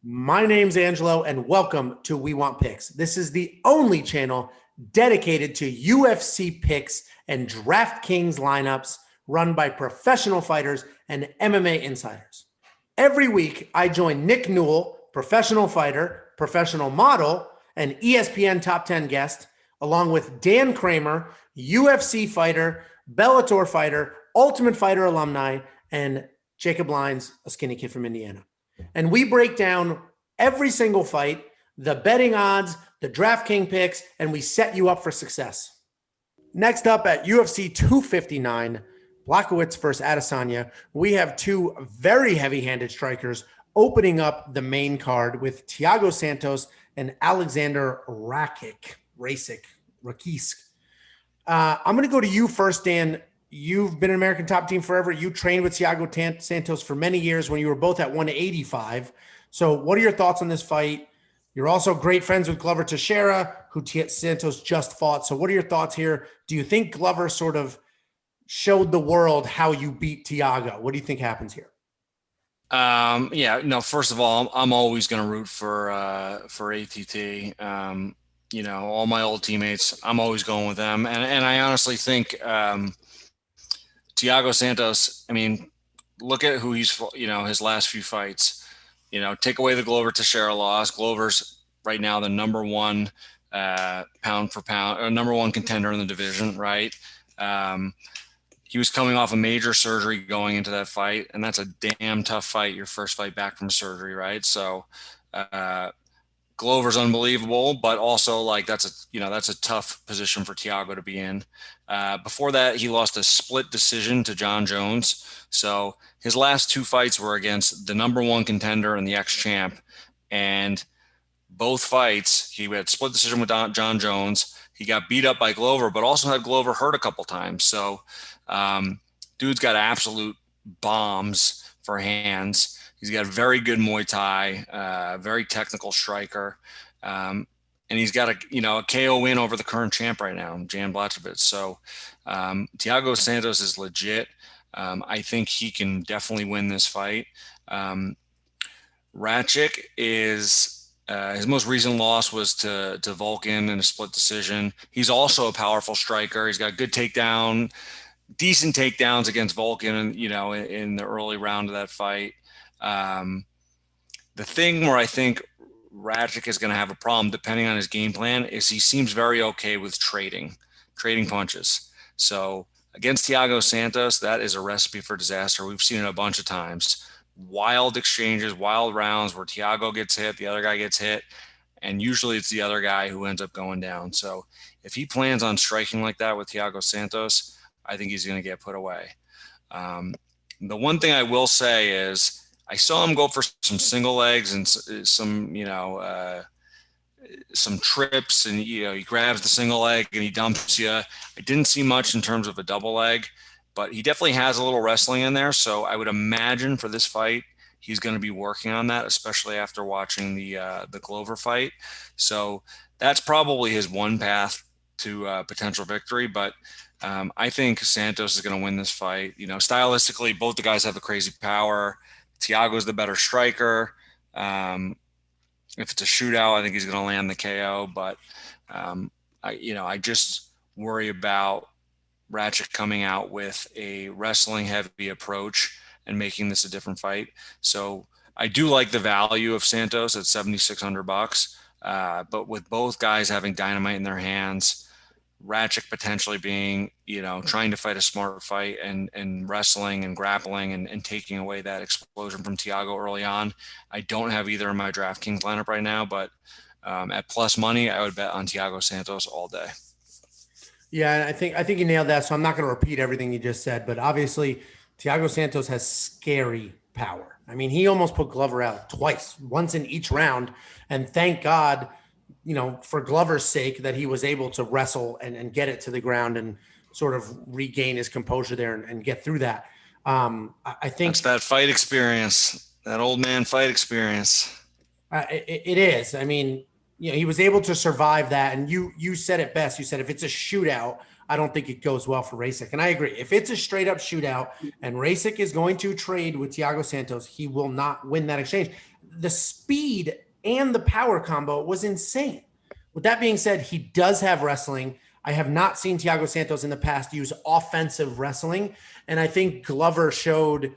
My name's Angelo, and welcome to We Want Picks. This is the only channel dedicated to UFC picks and DraftKings lineups run by professional fighters and MMA insiders. Every week, I join Nick Newell, professional fighter, professional model, and ESPN Top 10 guest, along with Dan Kramer, UFC fighter, Bellator fighter, Ultimate Fighter alumni, and Jacob Lyons, a skinny kid from Indiana. And we break down every single fight, the betting odds, the DraftKings picks, and we set you up for success. Next up at UFC 259, Blachowicz versus Adesanya, we have two very heavy-handed strikers opening up the main card with Thiago Santos and Aleksandar Rakic. I'm going to go to you first, Dan. You've been an American Top Team forever. You trained with Thiago Santos for many years when you were both at 185. So what are your thoughts on this fight? You're also great friends with Glover Teixeira, who Santos just fought. So what are your thoughts here? Do you think Glover sort of showed the world how you beat Thiago? What do you think happens here? First of all, I'm always going to root for ATT. All my old teammates, I'm always going with them. And I honestly think Thiago Santos, look at who he's, his last few fights. Take away the Glover Teixeira loss. Glover's right now the number one pound for pound, or number one contender in the division, right? He was coming off a major surgery going into that fight, and that's a damn tough fight, your first fight back from surgery, right? So Glover's unbelievable, but also that's a tough position for Thiago to be in. Before that, he lost a split decision to John Jones. So his last two fights were against the number one contender and the ex-champ. And both fights, he had split decision with John Jones. He got beat up by Glover, but also had Glover hurt a couple times. So dude's got absolute bombs for hands. He's got very good Muay Thai, very technical striker. And he's got a KO win over the current champ right now, Jan Blachowicz. So Thiago Santos is legit. I think he can definitely win this fight. Rakic is his most recent loss was to Volkan in a split decision. He's also a powerful striker. He's got good decent takedowns against Volkan, in the early round of that fight. The thing where I think Rakic is going to have a problem, depending on his game plan, is he seems very okay with trading punches. So against Thiago Santos, that is a recipe for disaster. We've seen it a bunch of times. Wild exchanges, wild rounds where Thiago gets hit, the other guy gets hit, and usually it's the other guy who ends up going down. So if he plans on striking like that with Thiago Santos, I think he's going to get put away. The one thing I will say is I saw him go for some single legs and some trips, and he grabs the single leg and he dumps you. I didn't see much in terms of a double leg, but he definitely has a little wrestling in there. So I would imagine for this fight, he's going to be working on that, especially after watching the Glover fight. So that's probably his one path to potential victory. But I think Santos is going to win this fight. Stylistically, both the guys have the crazy power. Thiago's the better striker. If it's a shootout, I think he's going to land the KO. But I just worry about Rakic coming out with a wrestling heavy approach and making this a different fight. So I do like the value of Santos at $7,600. But with both guys having dynamite in their hands, Rakic potentially being, trying to fight a smart fight and wrestling and grappling and taking away that explosion from Thiago early on. I don't have either in my DraftKings lineup right now, but at plus money, I would bet on Thiago Santos all day. Yeah, I think you nailed that. So I'm not going to repeat everything you just said, but obviously Thiago Santos has scary power. He almost put Glover out twice, once in each round. And thank God, for Glover's sake, that he was able to wrestle and get it to the ground and sort of regain his composure there and get through that. I think that's that fight experience, that old man fight experience. It is. He was able to survive that. And you said it best. You said, if it's a shootout, I don't think it goes well for Rakic. And I agree. If it's a straight up shootout and Rakic is going to trade with Thiago Santos, he will not win that exchange. the speed and the power combo was insane. With that being said, he does have wrestling. I have not seen Thiago Santos in the past use offensive wrestling. And I think Glover showed,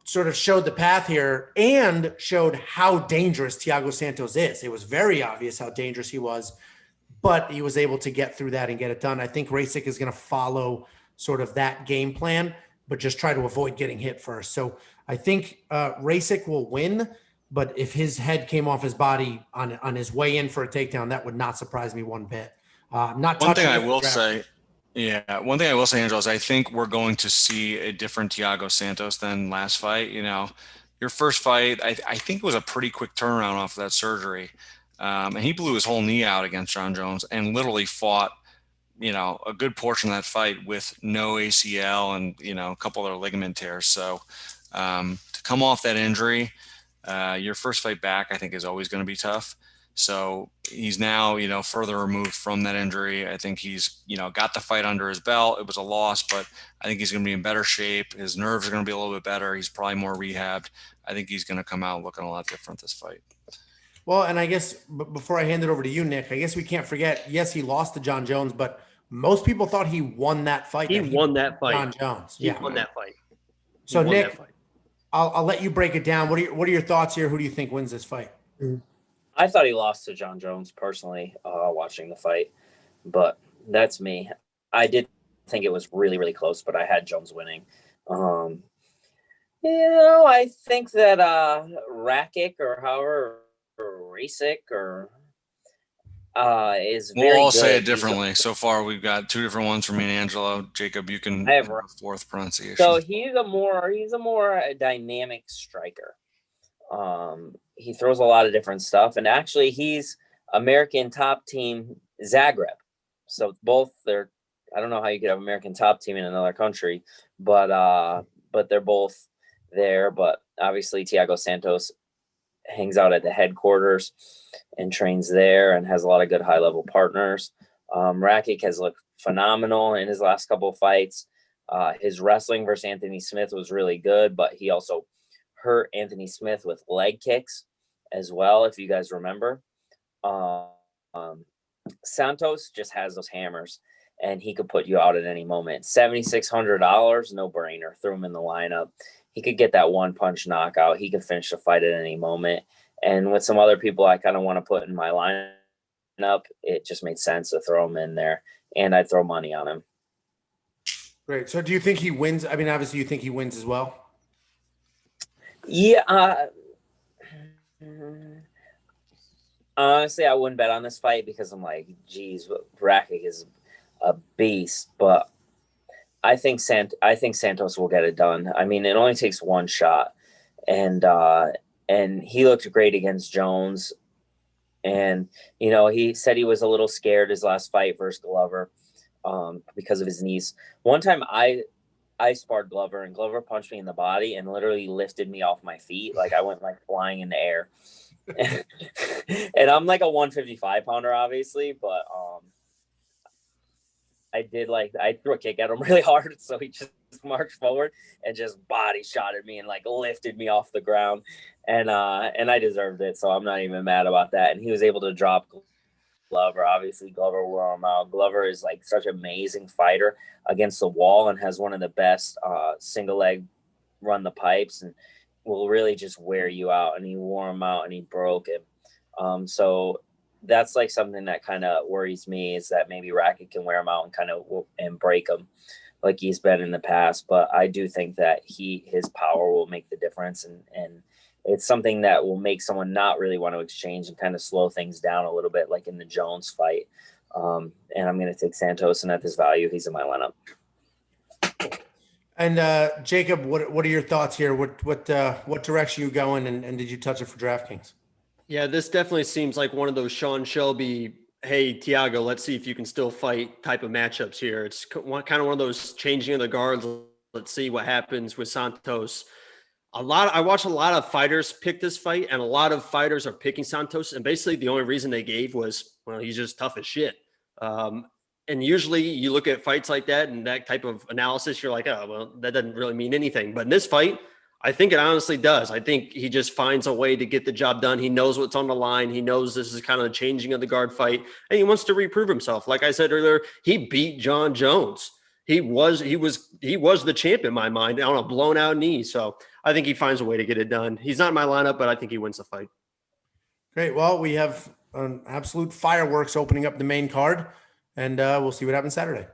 sort of showed the path here and showed how dangerous Thiago Santos is. It was very obvious how dangerous he was, but he was able to get through that and get it done. I think Rakic is going to follow sort of that game plan, but just try to avoid getting hit first. So I think Rakic will win, but if his head came off his body on his way in for a takedown, that would not surprise me one bit. One thing I will say, Angelo, is I think we're going to see a different Thiago Santos than last fight. Your first fight, I think it was a pretty quick turnaround off of that surgery. And he blew his whole knee out against John Jones and literally fought, a good portion of that fight with no ACL and, a couple other ligament tears. So to come off that injury, your first fight back, I think, is always going to be tough. So he's now, further removed from that injury. I think he's, got the fight under his belt. It was a loss, but I think he's going to be in better shape. His nerves are going to be a little bit better. He's probably more rehabbed. I think he's going to come out looking a lot different this fight. Well, and I guess before I hand it over to you, Nick, I guess we can't forget, yes, he lost to John Jones, but most people thought he won that fight. He won that fight. John Jones. He won that fight. So Nick, I'll let you break it down. What are your thoughts here? Who do you think wins this fight? I thought he lost to John Jones personally, watching the fight, but that's me. I did think it was really, really close, but I had Jones winning. I think that Rakic or however, or Rakic or is very We'll all good. say it differently. So far, we've got two different ones from me and Angelo. Jacob, you can have a fourth pronunciation. So he's a more dynamic striker. He throws a lot of different stuff, and actually he's American top team Zagreb. So both they're, I don't know how you could have American top team in another country, but they're both there. But obviously Thiago Santos hangs out at the headquarters and trains there and has a lot of good high level partners. Rakic has looked phenomenal in his last couple of fights. His wrestling versus Anthony Smith was really good, but he also hurt Anthony Smith with leg kicks as well, if you guys remember. Santos just has those hammers, and he could put you out at any moment. $7,600, no brainer. Threw him in the lineup. He could get that one punch knockout. He could finish the fight at any moment. And with some other people I kind of want to put in my lineup, it just made sense to throw him in there, and I'd throw money on him. Great. So do you think he wins? I mean, obviously you think he wins as well. Yeah. Honestly, I wouldn't bet on this fight because I'm like, geez, Rakic is a beast, but I think Santos will get it done. I mean, it only takes one shot, and he looked great against Jones. And he said he was a little scared his last fight versus Glover because of his knees. One time I sparred Glover, and Glover punched me in the body and literally lifted me off my feet. Like I went like flying in the air. And I'm like a 155 pounder, obviously, but I threw a kick at him really hard, so he just marched forward and just body shotted me and like lifted me off the ground, and I deserved it, so I'm not even mad about that. And he was able to drop Glover. Obviously, Glover wore him out. Glover is like such an amazing fighter against the wall and has one of the best single leg run the pipes and will really just wear you out. And he wore him out and he broke him. So that's like something that kind of worries me, is that maybe Rakic can wear him out and kind of and break him like he's been in the past. But I do think that his power will make the difference, and it's something that will make someone not really want to exchange and kind of slow things down a little bit, like in the Jones fight. And I'm going to take Santos, and at this value, he's in my lineup. And Jacob, what are your thoughts here? What direction you going, and did you touch it for DraftKings? Yeah, this definitely seems like one of those Sean Shelby, hey, Thiago, let's see if you can still fight type of matchups here. It's kind of one of those changing of the guards. Let's see what happens with Santos. I watch a lot of fighters pick this fight, and a lot of fighters are picking Santos, and basically the only reason they gave was, well, he's just tough as shit. And usually you look at fights like that and that type of analysis, you're like, oh, well, that doesn't really mean anything. But in this fight, I think it honestly does. I think he just finds a way to get the job done. He knows what's on the line. He knows this is kind of the changing of the guard fight, and he wants to reprove himself. Like I said earlier, he beat John Jones. He was the champ in my mind on a blown out knee. So I think he finds a way to get it done. He's not in my lineup, but I think he wins the fight. Great. Well, we have an absolute fireworks opening up the main card, and we'll see what happens Saturday.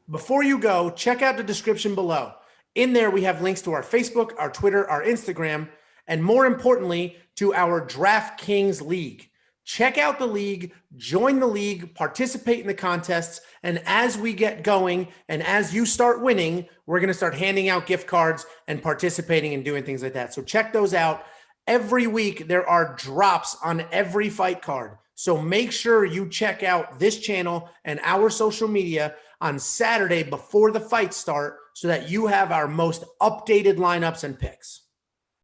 Before you go, check out the description below. In there, we have links to our Facebook, our Twitter, our Instagram, and more importantly, to our DraftKings League. Check out the league, join the league, participate in the contests, and as we get going and as you start winning, we're going to start handing out gift cards and participating and doing things like that. So check those out. Every week, there are drops on every fight card. So make sure you check out this channel and our social media on Saturday before the fights start so that you have our most updated lineups and picks.